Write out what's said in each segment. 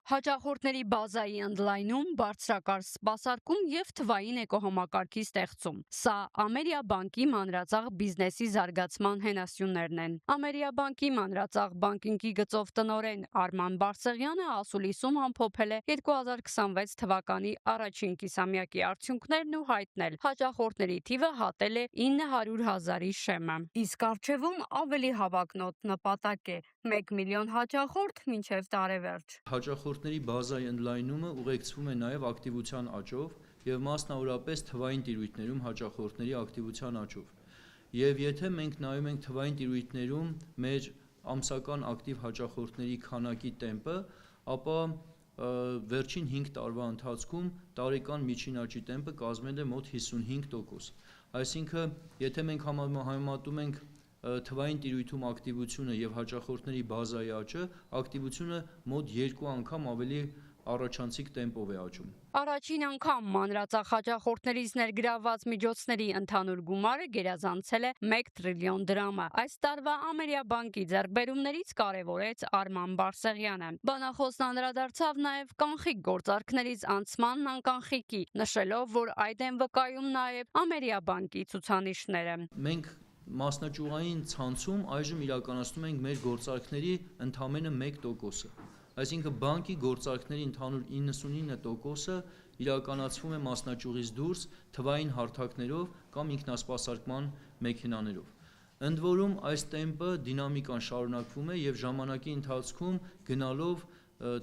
Հաճախորդների բազայի ընդլայնում, բարձրակարգ սպասարկում և թվային էկոհամակարգի ստեղծում։ Սա Ամերիաբանկի մանրածախ բիզնեսի զարգացման հենասյուներն են։ Ամերիաբանկի մանրածախ բանկինգի գծով տնօրեն Արման Բարսեղյանը ասուլիսում ամփոփել է 2026 թվականի առաջին կիսամյակի արդյունքներն ու հայտնել՝ հաճախորդների թիվը հատել է 900 հազարի շեմը։ Իսկ առջևում ավելի հավակնոտ նպատակ է՝ 1 միլիոն հաճախորդ մինչև տարեվերջ։ Հաճախորդների բազայի ընդլայնումը ուղեկցվում է նաև ակտիվության աճով և մասնավորապես թվային տիրույթներում հաճախորդների ակտիվության աճով։ Եվ եթե մենք նայում ենք թվային տիրույթներում մեր ամսական ակտիվ հաճախորդների քանակի տեմպը, ապա վերջին 5 տարվա ընթացքում տարեկան միջին աճի տեմպը կազմել է մոտ 55%։ Այսինքն, եթե մենք համեմատում ենք թվային տիրույթում ակտիվությունը և հաճախորդների բազայի աճը, ակտիվությունը մոտ 2 անգամ ավելի առաջանցիկ տեմպով է աճում։ Առաջին անգամ մանրածախ հաճախորդներից ներգրավված միջոցների ընդհանուր գումարը գերազանցել է 1 տրիլիոն դրամը։ Այս տարվա Ամերիաբանկի ձեռքբերումներից կարևորեց Արման Բարսեղյանը։ Բանախոսն անդրադարձավ նաև կանխիկ գործարքներից անցմանն անկանխիկի, նշելով, որ այդ են վկայում նաև Ամերիաբանկի ցուցանիշները։ Մենք մասնաճյուղային ցանցում այժմ իրականացնում ենք մեր գործարքների ընդամենը 1%-ը։ Այսինքն բանկի գործարքների ընդհանուր 99%-ը իրականացվում է մասնաճյուղից դուրս թվային հարթակներով կամ ինքնասպասարկման մեքենաներով։ Ընդ որում այս տեմպը դինամիկան շարունակվում է և ժամանակի ընթացքում գնալով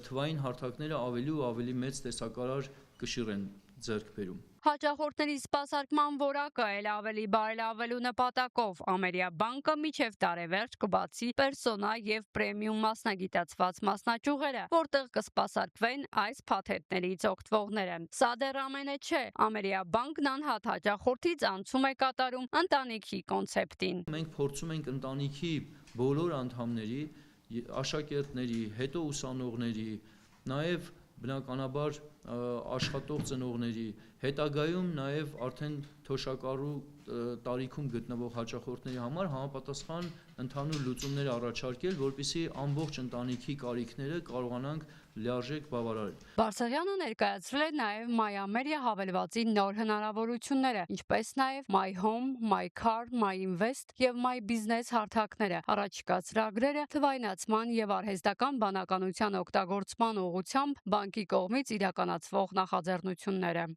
թվային հարթակները ավելի ու ավելի մեծ տեսակարար կշիռ են ձեռք բերում։ Հաճախորդների սպասարկման որակը էլ ավելի բարելավելու նպատակով Ամերիաբանկը մինչև տարեվերջ կբացի պերսոնա և պրեմիում մասնագիտացված մասնաճյուղերը, որտեղ կսպասարկվեն այս փաթեթներից օգտվողները։ Սա դեռ ամենը չէ։ Ամերիաբանկն անհատ հաճախորդից անցում է կատարում ընտանիքի կոնցեպտին։ Մենք փորձում ենք ընտանիքի բոլոր անդամների, աշակերտների, հետո ուսանողների, նաև բնականաբար աշխատող ծնողների, հետագայում նաև արդեն թոշակառու տարիքում գտնվող հաճախորդների համար համապատասխան ընդհանուր լուծումներ առաջարկել, որպեսզի ամբողջ ընտանիքի կարիքները կարողանանք լիարժեք բավարարել։ Բարսեղյանը ներկայացրել է նաև My Ameria հավելվածի նոր հնարավորությունները, ինչպես նաև My Home, My Car, My Invest և My Business հարթակները, առաջիկա ծրագրերը, թվայնացման և արհեստական բանականության օգտագործման ուղղությամբ բանկի կողմից իրականացվող նախաձեռնությունները։